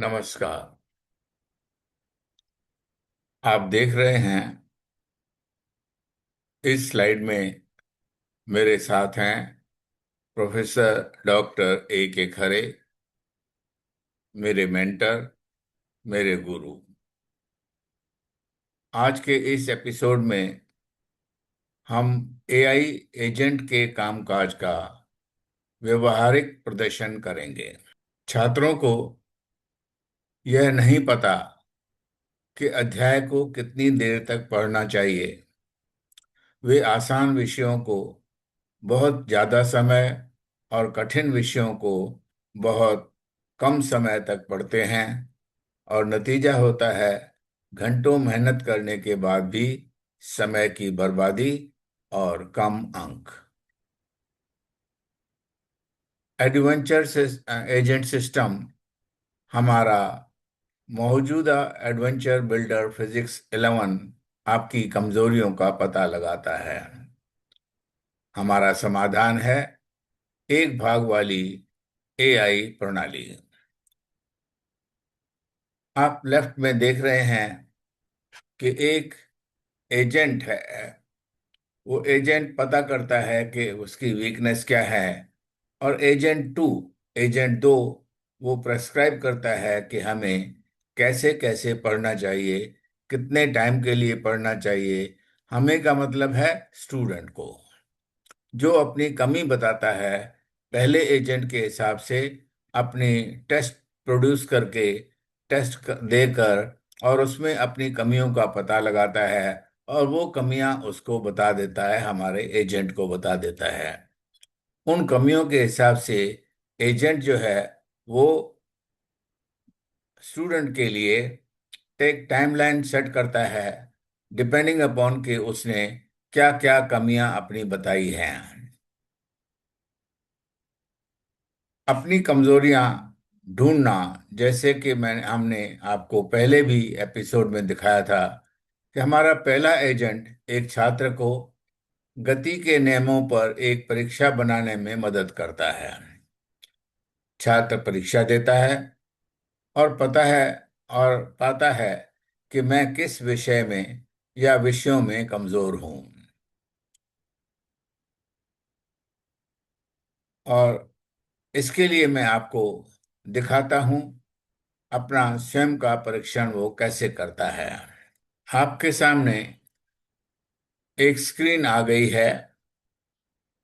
नमस्कार। आप देख रहे हैं इस स्लाइड में मेरे साथ हैं प्रोफेसर डॉक्टर ए के खरे, मेरे मेंटर, मेरे गुरु। आज के इस एपिसोड में हम एआई एजेंट के कामकाज का व्यवहारिक प्रदर्शन करेंगे। छात्रों को यह नहीं पता कि अध्याय को कितनी देर तक पढ़ना चाहिए। वे आसान विषयों को बहुत ज़्यादा समय और कठिन विषयों को बहुत कम समय तक पढ़ते हैं और नतीजा होता है घंटों मेहनत करने के बाद भी समय की बर्बादी और कम अंक। एडवेंचर एजेंट सिस्टम हमारा मौजूदा एडवेंचर बिल्डर फिजिक्स 11 आपकी कमजोरियों का पता लगाता है। हमारा समाधान है एक भाग वाली एआई प्रणाली। आप लेफ्ट में देख रहे हैं कि एक एजेंट है। वो एजेंट पता करता है कि उसकी वीकनेस क्या है, और एजेंट दो वो प्रेस्क्राइब करता है कि हमें कैसे कैसे पढ़ना चाहिए, कितने टाइम के लिए पढ़ना चाहिए। हमें का मतलब है स्टूडेंट को, जो अपनी कमी बताता है पहले एजेंट के हिसाब से अपनी टेस्ट प्रोड्यूस करके देकर, और उसमें अपनी कमियों का पता लगाता है और वो कमियां उसको बता देता है, हमारे एजेंट को बता देता है। उन कमियों के हिसाब से एजेंट जो है वो स्टूडेंट के लिए एक टाइमलाइन सेट करता है, डिपेंडिंग अपॉन कि उसने क्या क्या कमियां अपनी बताई हैं। अपनी कमजोरियां ढूंढना, जैसे कि हमने आपको पहले भी एपिसोड में दिखाया था कि हमारा पहला एजेंट एक छात्र को गति के नियमों पर एक परीक्षा बनाने में मदद करता है। छात्र परीक्षा देता है और पता है और पाता है कि मैं किस विषय में या विषयों में कमजोर हूं, और इसके लिए मैं आपको दिखाता हूं अपना स्वयं का परीक्षण वो कैसे करता है। आपके सामने एक स्क्रीन आ गई है,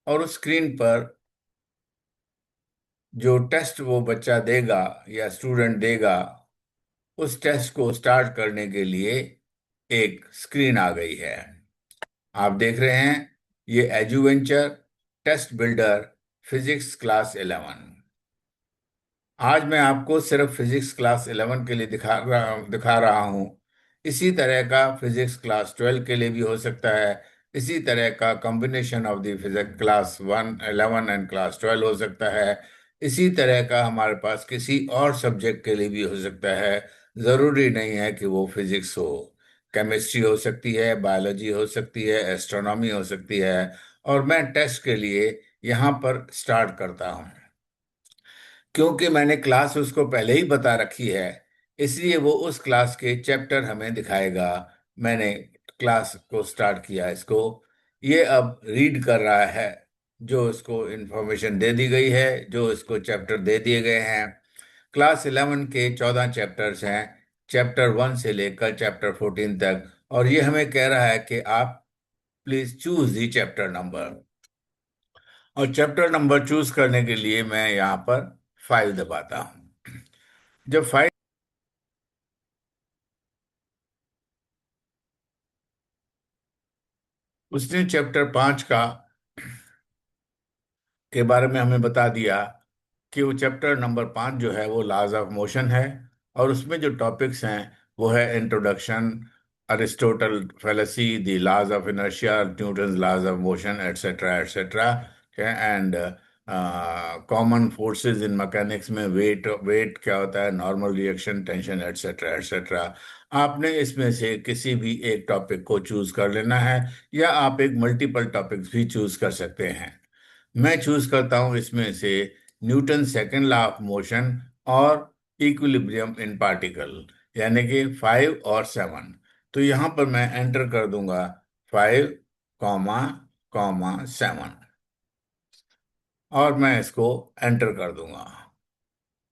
और उस स्क्रीन पर जो टेस्ट वो बच्चा देगा या स्टूडेंट देगा, उस टेस्ट को स्टार्ट करने के लिए एक स्क्रीन आ गई है। आप देख रहे हैं ये एजुवेंचर टेस्ट बिल्डर फिजिक्स क्लास 11। आज मैं आपको सिर्फ फिजिक्स क्लास 11 के लिए दिखा रहा हूँ। इसी तरह का फिजिक्स क्लास 12 के लिए भी हो सकता है। इसी तरह का combination of the physics class 1 11 and class 12 हो सकता है। इसी तरह का हमारे पास किसी और सब्जेक्ट के लिए भी हो सकता है। ज़रूरी नहीं है कि वो फिजिक्स हो, केमिस्ट्री हो सकती है, बायोलॉजी हो सकती है, एस्ट्रोनॉमी हो सकती है। और मैं टेस्ट के लिए यहाँ पर स्टार्ट करता हूँ। क्योंकि मैंने क्लास उसको पहले ही बता रखी है, इसलिए वो उस क्लास के चैप्टर हमें दिखाएगा। मैंने क्लास को स्टार्ट किया, इसको ये अब रीड कर रहा है, जो इसको इंफॉर्मेशन दे दी गई है, जो इसको चैप्टर दे दिए गए हैं। क्लास 11 के 14 चैप्टर्स हैं, चैप्टर 1 से लेकर चैप्टर 14 तक। और ये हमें कह रहा है कि आप please choose the chapter number. और चैप्टर नंबर चूज करने के लिए मैं यहाँ पर 5 दबाता हूँ। जब 5, उसने चैप्टर 5 का के बारे में हमें बता दिया कि वो चैप्टर नंबर 5 जो है वो लॉज ऑफ मोशन है। और उसमें जो टॉपिक्स हैं वो है introduction, Aristotle fallacy, the laws of inertia, Newton's laws of motion, etcetera etcetera. And common forces in mechanics में वेट वेट क्या होता है, normal reaction, tension, etcetera etcetera. आपने इसमें से किसी भी एक टॉपिक को चूज कर लेना है, या आप एक मल्टीपल टॉपिक्स भी चूज कर सकते हैं। मैं चूज करता हूं इसमें से Newton second law of motion और इक्विलिब्रियम इन पार्टिकल, यानी कि 5 और 7। तो यहां पर मैं एंटर कर दूंगा 5, 7 और मैं इसको एंटर कर दूंगा।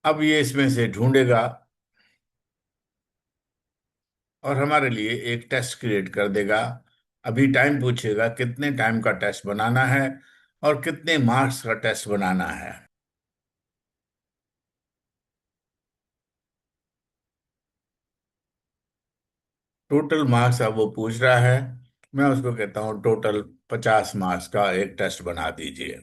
अब ये इसमें से ढूंढेगा और हमारे लिए एक टेस्ट क्रिएट कर देगा। अभी टाइम पूछेगा कितने टाइम का टेस्ट बनाना है और कितने मार्क्स का टेस्ट बनाना है। टोटल मार्क्स अब वो पूछ रहा है। मैं उसको कहता हूँ टोटल 50 मार्क्स का एक टेस्ट बना दीजिए।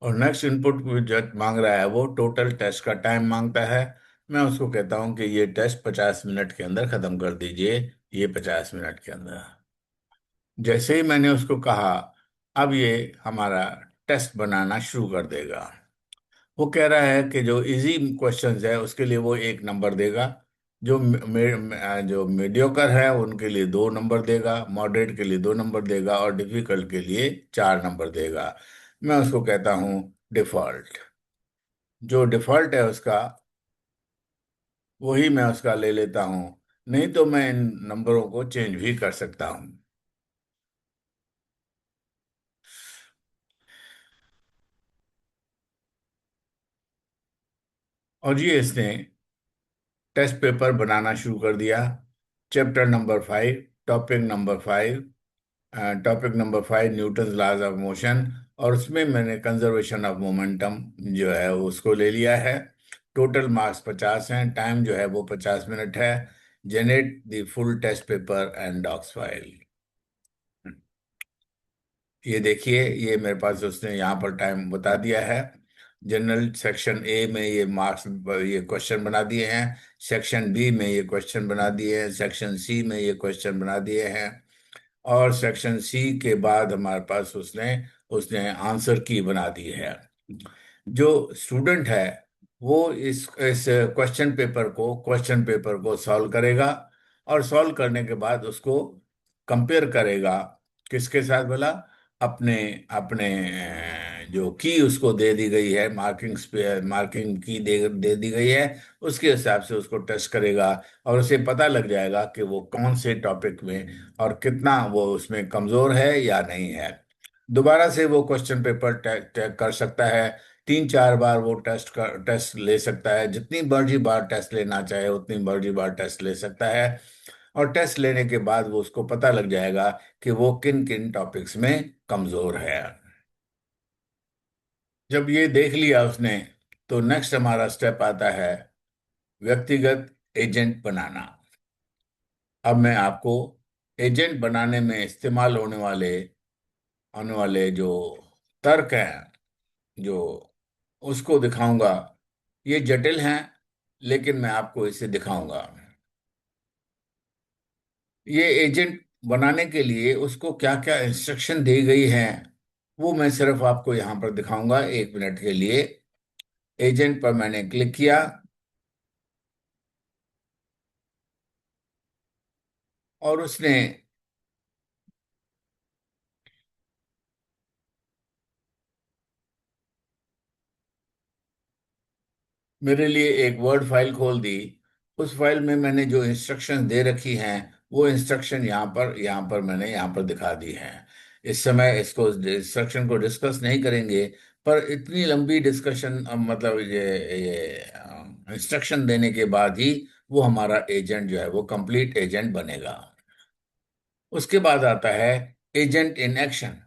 और नेक्स्ट इनपुट जो मांग रहा है वो टोटल टेस्ट का टाइम मांगता है। मैं उसको कहता हूँ कि ये टेस्ट 50 मिनट के अंदर खत्म कर दीजिए, ये 50 मिनट के अंदर। जैसे ही मैंने उसको कहा, अब ये हमारा टेस्ट बनाना शुरू कर देगा। वो कह रहा है कि जो इजी क्वेश्चंस है उसके लिए वो 1 नंबर देगा, जो मीडियोकर है उनके लिए 2 नंबर देगा, मॉडरेट के लिए 2 नंबर देगा और डिफिकल्ट के लिए 4 नंबर देगा। मैं उसको कहता हूँ डिफॉल्ट। जो डिफॉल्ट है उसका, वही मैं उसका ले लेता हूँ। नहीं तो मैं इन नंबरों को चेंज भी कर सकता हूँ। और ये इसने टेस्ट पेपर बनाना शुरू कर दिया। Chapter number 5, topic number 5, topic number 5 Newton laws of motion. और उसमें मैंने कंजर्वेशन ऑफ मोमेंटम जो है उसको ले लिया है। टोटल मार्क्स 50 हैं, टाइम जो है वो 50 मिनट है। Generate the full test paper and docs file. ये देखिए, ये मेरे पास उसने यहाँ पर टाइम बता दिया है। जनरल सेक्शन ए में ये मार्क्स, ये क्वेश्चन बना दिए हैं। सेक्शन बी में ये क्वेश्चन बना दिए हैं। सेक्शन सी में ये क्वेश्चन बना दिए हैं। और सेक्शन सी के बाद हमारे पास उसने उसने आंसर की बना दी है। जो स्टूडेंट है वो इस क्वेश्चन पेपर को सॉल्व करेगा। और सॉल्व करने के बाद उसको कंपेयर करेगा किसके साथ भला? अपने अपने जो की उसको दे दी गई है, मार्किंग की दे दी गई है, उसके हिसाब से उसको टेस्ट करेगा। और उसे पता लग जाएगा कि वो कौन से टॉपिक में और कितना वो उसमें कमजोर है या नहीं है। दोबारा से वो क्वेश्चन पेपर कर सकता है। 3-4 बार वो टेस्ट ले सकता है। जितनी मर्जी बार टेस्ट लेना चाहे उतनी मर्जी बार टेस्ट ले सकता है। और टेस्ट लेने के बाद वो उसको पता लग जाएगा कि वो किन किन टॉपिक्स में कमजोर है। जब ये देख लिया उसने, तो नेक्स्ट हमारा स्टेप आता है व्यक्तिगत एजेंट बनाना। अब मैं आपको एजेंट बनाने में इस्तेमाल होने वाले जो तर्क हैं, जो उसको दिखाऊंगा। ये जटिल हैं, लेकिन मैं आपको इसे दिखाऊंगा। ये एजेंट बनाने के लिए उसको क्या क्या इंस्ट्रक्शन दी गई हैं, वो मैं सिर्फ आपको यहाँ पर दिखाऊंगा 1 मिनट के लिए। एजेंट पर मैंने क्लिक किया और उसने मेरे लिए एक वर्ड फाइल खोल दी। उस फाइल में मैंने जो इंस्ट्रक्शन दे रखी हैं, वो इंस्ट्रक्शन यहाँ पर मैंने यहाँ पर दिखा दी हैं। इस समय इसको इंस्ट्रक्शन को डिस्कस नहीं करेंगे। पर इतनी लंबी डिस्कशन, मतलब ये इंस्ट्रक्शन देने के बाद ही वो हमारा एजेंट जो है वो कंप्लीट एजेंट बनेगा। उसके बाद आता है एजेंट इन एक्शन।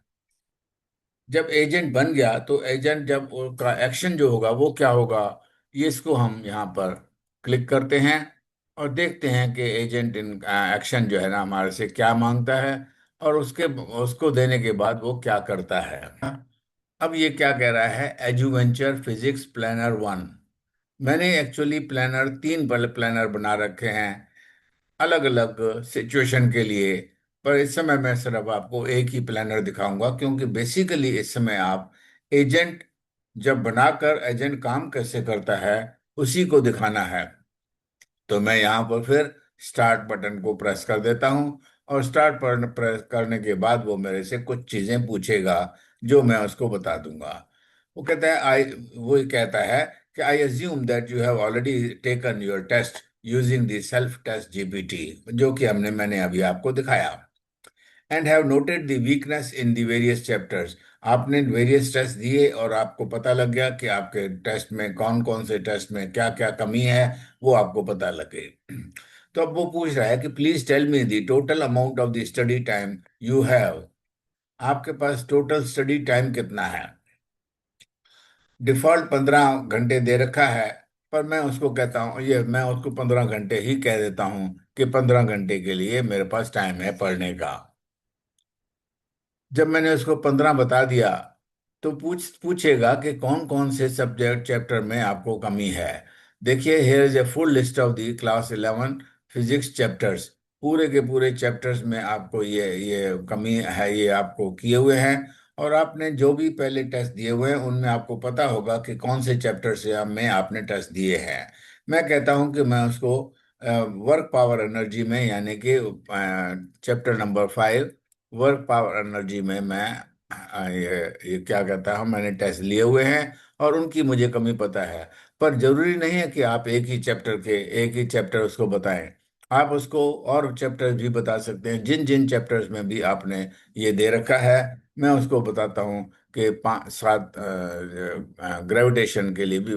जब एजेंट बन गया तो एजेंट जब उसका एक्शन जो होगा वो क्या होगा, ये इसको हम यहाँ पर क्लिक करते हैं और देखते हैं कि एजेंट इन एक्शन जो है ना हमारे से क्या मांगता है और उसको देने के बाद वो क्या करता है। अब ये क्या कह रहा है? एजुवेंचर फिजिक्स प्लानर 1। मैंने एक्चुअली तीन प्लानर बना रखे हैं अलग अलग सिचुएशन के लिए। पर इस समय मैं सिर्फ आपको एक ही प्लानर दिखाऊंगा, क्योंकि बेसिकली इस समय आप एजेंट जब बनाकर एजेंट काम कैसे करता है उसी को दिखाना है। तो मैं यहाँ पर फिर स्टार्ट बटन को प्रेस कर देता हूँ। और स्टार्ट बटन प्रेस करने के बाद वो मेरे से कुछ चीजें पूछेगा जो मैं उसको बता दूंगा। वो कहता है आई वो कहता है कि I assume that you have already taken your test using the self test GPT, जो कि मैंने अभी आपको दिखाया। And have noted the weakness in the various chapters, आपने वेरियस टेस्ट दिए और आपको पता लग गया कि आपके टेस्ट में कौन कौन से टेस्ट में क्या क्या कमी है, वो आपको पता लगे। तो अब वो पूछ रहा है कि please tell me the total amount of the study time you have, आपके पास टोटल स्टडी टाइम कितना है। डिफॉल्ट 15 घंटे दे रखा है, पर मैं उसको कहता हूँ, ये मैं उसको 15 घंटे ही कह देता हूँ कि 15 घंटे के लिए मेरे पास टाइम है पढ़ने का। जब मैंने उसको 15 बता दिया, तो पूछेगा कि कौन कौन से सब्जेक्ट चैप्टर में आपको कमी है। देखिए, here is a full list of the class 11 physics chapters, पूरे के पूरे चैप्टर्स में आपको ये कमी है, ये आपको किए हुए हैं। और आपने जो भी पहले टेस्ट दिए हुए हैं उनमें आपको पता होगा कि कौन से चैप्टर से में आपने टेस्ट दिए हैं। मैं कहता हूं कि मैं उसको वर्क पावर एनर्जी में, यानी कि chapter number 5 work power energy में मैं ये क्या कहता हूँ, मैंने टेस्ट लिए हुए हैं और उनकी मुझे कमी पता है। पर जरूरी नहीं है कि आप एक ही चैप्टर उसको बताएं। आप उसको और चैप्टर्स भी बता सकते हैं, जिन जिन चैप्टर्स में भी आपने ये दे रखा है। मैं उसको बताता हूँ कि 5 7 ग्रेविटेशन के लिए भी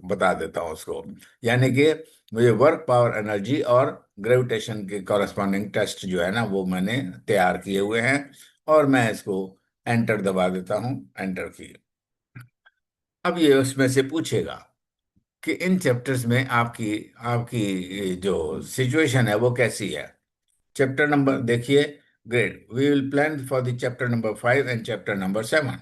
बता देता हूँ उसको। यानी कि मुझे वर्क पावर एनर्जी और ग्रेविटेशन के कॉरस्पॉन्डिंग टेस्ट जो है ना, वो मैंने तैयार किए हुए हैं। और मैं इसको एंटर दबा देता हूँ, एंटर की। अब ये उसमें से पूछेगा कि इन चैप्टर्स में आपकी आपकी ये जो सिचुएशन है वो कैसी है। चैप्टर नंबर देखिए, great, we will plan for the chapter number 5 and chapter number 7।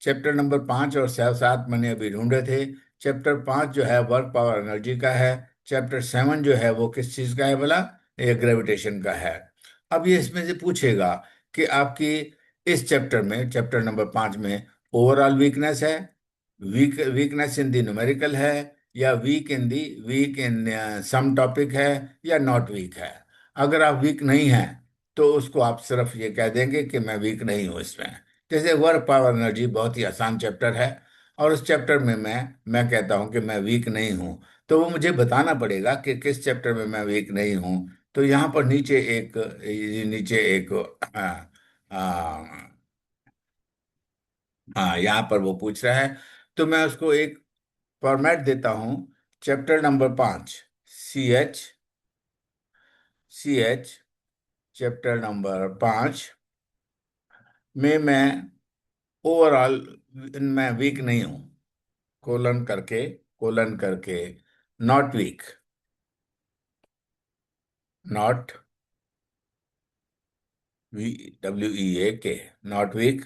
Chapter number 5 और 7 मैंने अभी ढूंढे थे। चैप्टर 5 जो है वर्क पावर एनर्जी का है। चैप्टर 7 जो है वो किस चीज का है बोला, ये ग्रेविटेशन का है। अब ये इसमें से पूछेगा कि आपकी इस चैप्टर में, चैप्टर नंबर 5 में ओवरऑल वीकनेस है, वीकनेस इन द न्यूमेरिकल है, या वीक इन सम टॉपिक है, या नॉट वीक है। अगर आप वीक नहीं हैं तो उसको आप सिर्फ ये कह देंगे कि मैं वीक नहीं हूं इसमें। जैसे वर्क पावर एनर्जी बहुत ही आसान चैप्टर है, और उस चैप्टर में मैं कहता हूं कि मैं वीक नहीं हूं, तो वो मुझे बताना पड़ेगा कि किस चैप्टर में मैं वीक नहीं हूं। तो यहाँ पर नीचे एक यहाँ पर वो पूछ रहा है, तो मैं उसको एक फॉर्मेट देता हूँ। Chapter number 5, C H, chapter number 5 में मैं ओवरऑल मैं वीक नहीं हूँ, कोलन करके not weak, not WEAK, not weak.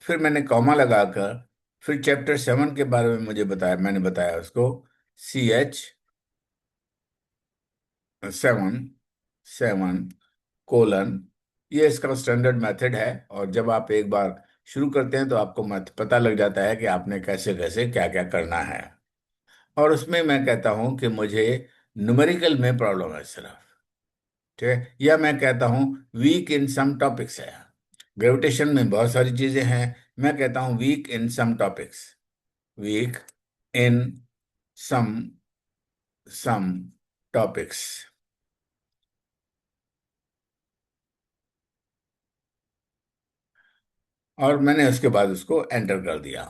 फिर मैंने कॉमा लगाकर फिर चैप्टर 7 के बारे में मुझे बताया, मैंने बताया उसको CH7, 7 कोलन। ये इसका स्टैंडर्ड मेथड है, और जब आप एक बार शुरू करते हैं तो आपको पता लग जाता है कि आपने कैसे कैसे क्या क्या करना है। और उसमें मैं कहता हूं कि मुझे न्यूमेरिकल में प्रॉब्लम है सिर्फ, ठीक है। या मैं कहता हूं वीक इन सम टॉपिक्स है, ग्रेविटेशन में बहुत सारी चीजें हैं, मैं कहता हूं वीक इन सम टॉपिक्स, वीक इन सम सम टॉपिक्स। और मैंने उसके बाद उसको एंटर कर दिया।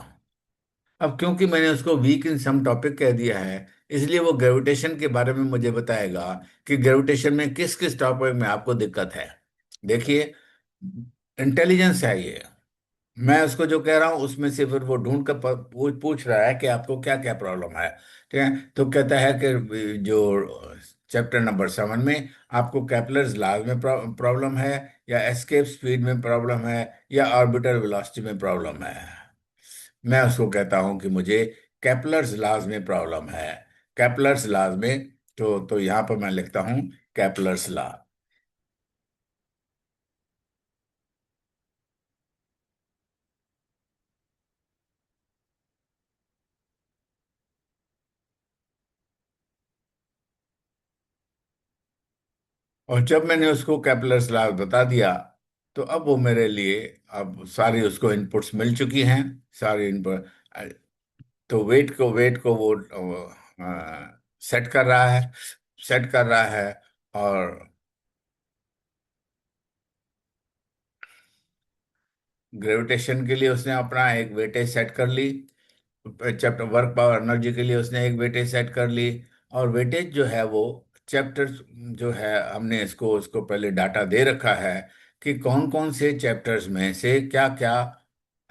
अब क्योंकि मैंने उसको वीक इन सम टॉपिक कह दिया है, इसलिए वो ग्रेविटेशन के बारे में मुझे बताएगा कि ग्रेविटेशन में किस किस टॉपिक में आपको दिक्कत है। देखिए, इंटेलिजेंस है ये। मैं उसको जो कह रहा हूँ उसमें से फिर वो ढूंढ कर पूछ रहा है कि आपको क्या क्या प्रॉब्लम है, ठीक है। तो कहता है कि जो चैप्टर नंबर 7 में आपको कैपलर्स लॉज में प्रॉब्लम है, या एस्केप स्पीड में प्रॉब्लम है, या ऑर्बिटल वेलोसिटी में प्रॉब्लम है। मैं उसको कहता हूं कि मुझे कैपलर्स लॉज में प्रॉब्लम है। कैपलर्स लॉज में, तो यहां पर मैं लिखता हूं कैपलर्स लॉ। और जब मैंने उसको कैपलर्स लॉ बता दिया, तो अब वो मेरे लिए, अब सारी उसको इनपुट्स मिल चुकी हैं, सारी इनपुट। तो वेट को वो सेट कर रहा है, सेट कर रहा है। और ग्रेविटेशन के लिए उसने अपना एक वेटेज सेट कर ली, चैप्टर वर्क पावर एनर्जी के लिए उसने एक वेटेज सेट कर ली। और वेटेज जो है वो चैप्टर जो है, हमने इसको उसको पहले डाटा दे रखा है कि कौन कौन से चैप्टर्स में से क्या क्या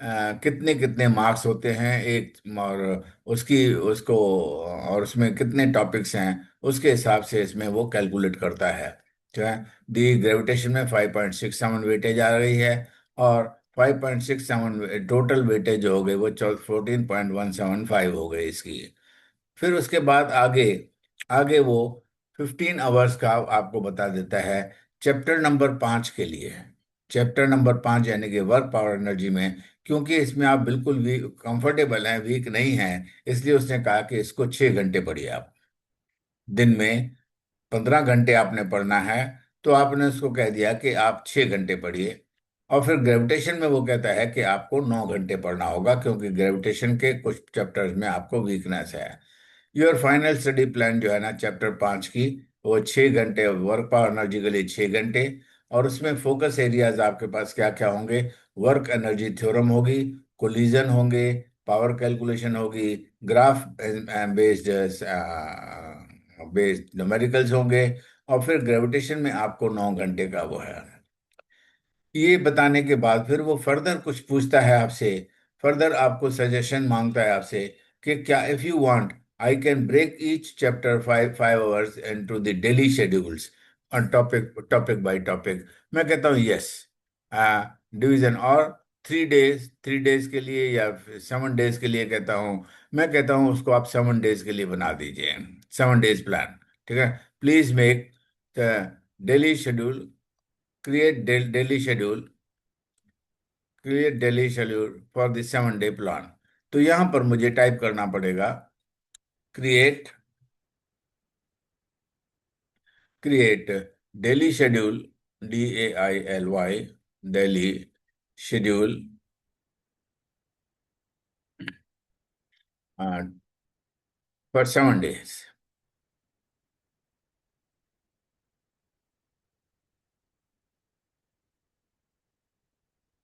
कितने कितने मार्क्स होते हैं एक, और उसकी उसको और उसमें कितने टॉपिक्स हैं, उसके हिसाब से इसमें वो कैलकुलेट करता है। जो है, दी ग्रेविटेशन में 5.67 वेटेज आ रही है, और 5.67 टोटल वेटेज जो हो गई वो 14.175 हो गई इसकी। फिर उसके बाद आगे, आगे वो 15 आवर्स का आपको बता देता है चैप्टर नंबर 5 के लिए। चैप्टर नंबर 5 यानी कि वर्क पावर एनर्जी में, क्योंकि इसमें आप बिल्कुल भी कंफर्टेबल हैं, वीक नहीं हैं, इसलिए उसने कहा कि इसको 6 घंटे पढ़िए आप दिन में। 15 घंटे आपने पढ़ना है, तो आपने उसको कह दिया कि आप 6 घंटे पढ़िए। और फिर ग्रेविटेशन में वो कहता है कि आपको 9 घंटे पढ़ना होगा, क्योंकि ग्रेविटेशन के कुछ चैप्टर्स में आपको वीकनेस है। योर फाइनल स्टडी प्लान जो है ना चैप्टर 5 की, वो 6 घंटे वर्क पावर एनर्जी के लिए 6 घंटे। और उसमें फोकस एरियाज आपके पास क्या क्या होंगे? वर्क एनर्जी थ्योरम होगी, कोलिजन होंगे, पावर कैलकुलेशन होगी, ग्राफ बेस्ड बेस्ड न्यूमेरिकल्स होंगे। और फिर ग्रेविटेशन में आपको 9 घंटे का वो है। ये बताने के बाद फिर वो फर्दर कुछ पूछता है आपसे, फर्दर आपको सजेशन मांगता है आपसे कि क्या, if you want, I can break each chapter 5 5 hours into the daily schedules on topic topic by topic. मैं कहता हूँ यस, डिवीजन। और 3 डेज के लिए या 7 डेज के लिए कहता हूँ, मैं कहता हूँ उसको आप 7 डेज के लिए बना दीजिए, 7 डेज प्लान। ठीक है, please make daily schedule, create daily schedule, create daily schedule for the 7 day plan. तो यहां पर मुझे टाइप करना पड़ेगा, create, create daily schedule, DAILY, daily schedule for 7 days.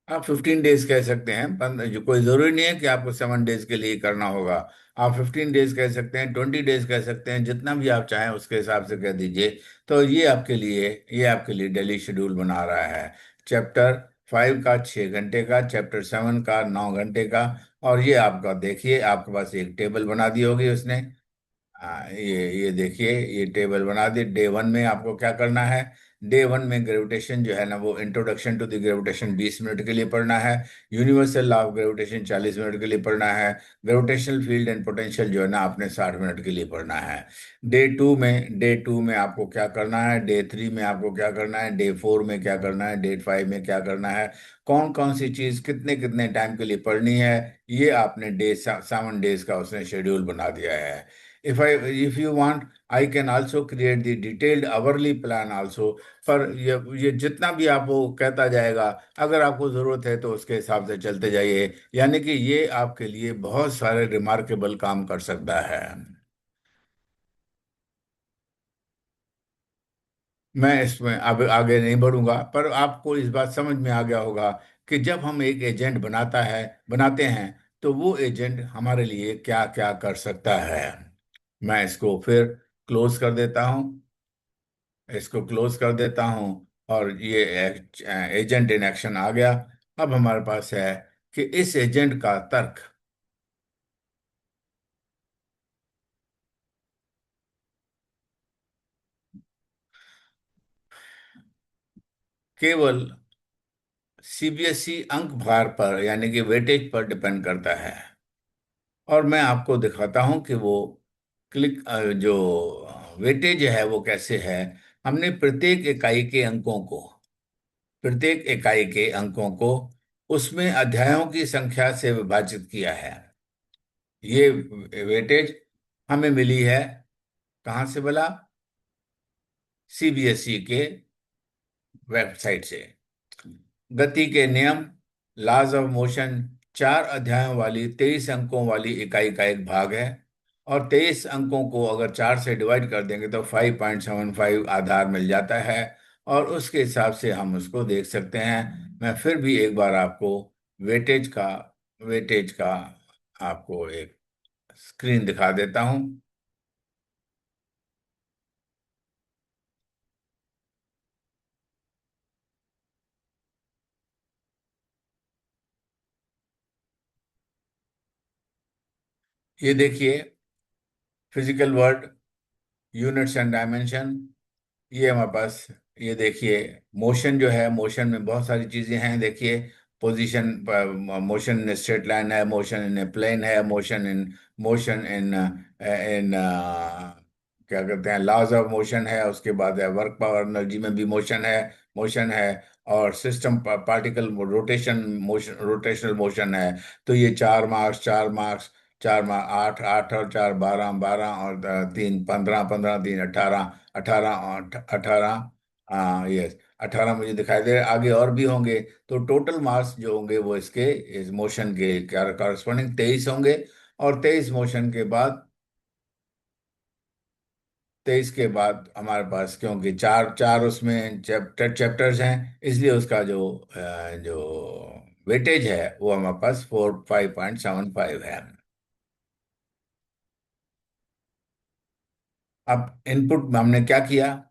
आप 15 डेज कह सकते हैं, जो कोई जरूरी नहीं है कि आपको 7 डेज के लिए करना होगा। आप 15 डेज कह सकते हैं, 20 डेज कह सकते हैं, जितना भी आप चाहें उसके हिसाब से कह दीजिए। तो ये आपके लिए डेली शेड्यूल बना रहा है। चैप्टर 5 का 6 घंटे का, चैप्टर 7 का 9 घंटे का। और ये आपका देखिए, आपके पास एक टेबल बना दी होगी उसने। हाँ, ये देखिए, ये टेबल बना दी। डे 1 में आपको क्या करना है? डे 1 में ग्रेविटेशन जो है ना, वो introduction to the gravitation 20 minute के लिए पढ़ना है। Universal law of gravitation 40 minute के लिए पढ़ना है। ग्रेविटेशनल फील्ड एंड पोटेंशियल जो है ना, आपने 60 मिनट के लिए पढ़ना है। डे 2 में आपको क्या करना है? डे 3 में आपको क्या करना है? डे 4 में क्या करना है? डे 5 में क्या करना है? कौन कौन सी चीज कितने कितने टाइम के लिए पढ़नी है? ये आपने 7 डेज का उसने शेड्यूल बना दिया है। If you want, I can also create the detailed hourly plan also। पर ये जितना भी आपको कहता जाएगा, अगर आपको जरूरत है तो उसके हिसाब से चलते जाइए। यानी कि ये आपके लिए बहुत सारे रिमार्केबल काम कर सकता है। मैं इसमें अब आगे नहीं बढ़ूंगा, पर आपको इस बात समझ में आ गया होगा कि जब हम एक एजेंट बनाते हैं, तो वो एजेंट हमारे लिए क्या क्या कर सकता है। मैं इसको फिर क्लोज कर देता हूँ, इसको क्लोज कर देता हूं। और ये एजेंट इन एक्शन आ गया। अब हमारे पास है कि इस एजेंट का तर्क केवल CBSE अंक भार पर, यानी कि वेटेज पर डिपेंड करता है। और मैं आपको दिखाता हूं कि वो जो वेटेज है वो कैसे है। हमने प्रत्येक इकाई के अंकों को उसमें अध्यायों की संख्या से विभाजित किया है। ये वेटेज हमें मिली है कहाँ से बोला? CBSE के वेबसाइट से। गति के नियम, लॉज ऑफ मोशन, 4 अध्यायों वाली 23 अंकों वाली इकाई का एक भाग है। और 23 अंकों को अगर 4 से डिवाइड कर देंगे तो 5.75 आधार मिल जाता है। और उसके हिसाब से हम उसको देख सकते हैं। मैं फिर भी एक बार आपको वेटेज का वेटेज का आपको एक स्क्रीन दिखा देता हूं। ये देखिए, physical word, units and dimension, ये हमारे पास। ये देखिए, मोशन जो है, मोशन में बहुत सारी चीजें हैं। देखिए, position, motion in straight line है, मोशन इन प्लेन है, मोशन इन इन क्या कहते हैं, लॉज ऑफ मोशन है। उसके बाद है वर्क पावर एनर्जी में भी मोशन है। और system particle rotation, motion, rotational motion है। तो ये 4 मार्क्स, 4 मार्क्स, 4 मार्क्स, 8, 8 और 4, 12, 12 और 3, 15, 15, 3, 18, 18 और 18। हाँ, यस, 18 मुझे दिखाई दे रहे, आगे और भी होंगे। तो टोटल मार्क्स जो होंगे वो इसके, इस मोशन के कॉरस्पॉन्डिंग 23 होंगे। और 23 के बाद हमारे पास, क्योंकि चार चार उसमें चैप्टर्स हैं, इसलिए उसका जो वेटेज है वो हमारे पास 5.75 है। अब इनपुट में हमने क्या किया?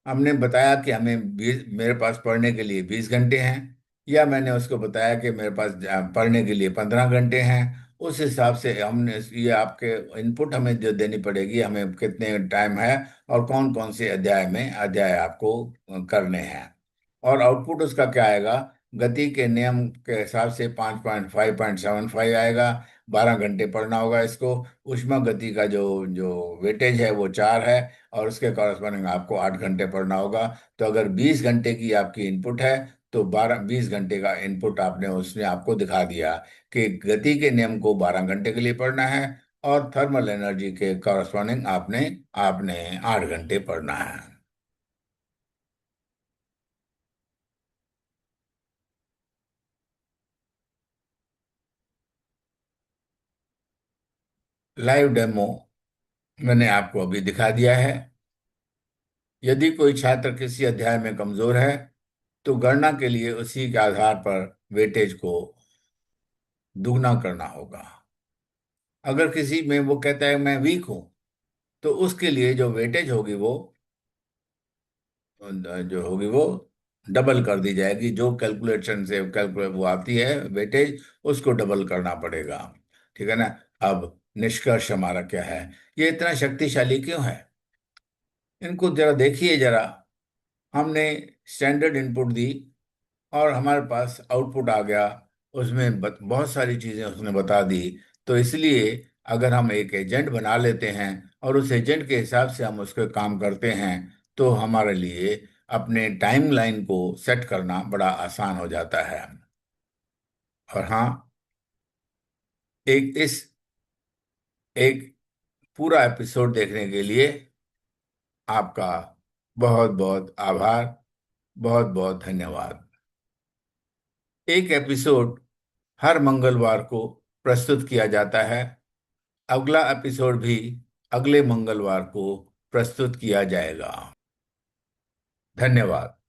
हमने बताया कि हमें 20, मेरे पास पढ़ने के लिए 20 घंटे हैं। या मैंने उसको बताया कि मेरे पास पढ़ने के लिए 15 घंटे हैं। उस हिसाब से हमने ये आपके इनपुट हमें जो देनी पड़ेगी, हमें कितने टाइम है और कौन कौन से अध्याय आपको करने हैं। और आउटपुट उसका क्या आएगा? गति के नियम के हिसाब से 5.75 आएगा। 12 घंटे पढ़ना होगा इसको। ऊष्मा गति का जो जो वेटेज है वो 4 है। और उसके कॉरस्पॉन्डिंग आपको 8 घंटे पढ़ना होगा। तो अगर 20 घंटे की आपकी इनपुट है, तो 20 घंटे का इनपुट आपने उसने आपको दिखा दिया कि गति के नियम को 12 घंटे के लिए पढ़ना है। और थर्मल एनर्जी के कॉरस्पॉन्डिंग आपने आपने 8 घंटे पढ़ना है। लाइव डेमो मैंने आपको अभी दिखा दिया है। यदि कोई छात्र किसी अध्याय में कमजोर है, तो गणना के लिए उसी के आधार पर वेटेज को दुगना करना होगा। अगर किसी में वो कहता है मैं वीक हूं, तो उसके लिए जो वेटेज होगी वो डबल कर दी जाएगी। जो कैलकुलेशन से कैलकुलेट वो आती है वेटेज, उसको डबल करना पड़ेगा। ठीक है ना? अब निष्कर्ष हमारा क्या है? ये इतना शक्तिशाली क्यों है? इनको जरा देखिए जरा। हमने स्टैंडर्ड इनपुट दी और हमारे पास आउटपुट आ गया। उसमें बहुत सारी चीजें उसने बता दी। तो इसलिए अगर हम एक एजेंट बना लेते हैं और उस एजेंट के हिसाब से हम उसको काम करते हैं, तो हमारे लिए अपने टाइमलाइन को सेट करना बड़ा आसान हो जाता है। और हाँ, एक इस एक पूरा एपिसोड देखने के लिए आपका बहुत बहुत आभार, बहुत बहुत धन्यवाद। एक एपिसोड हर मंगलवार को प्रस्तुत किया जाता है। अगला एपिसोड भी अगले मंगलवार को प्रस्तुत किया जाएगा। धन्यवाद।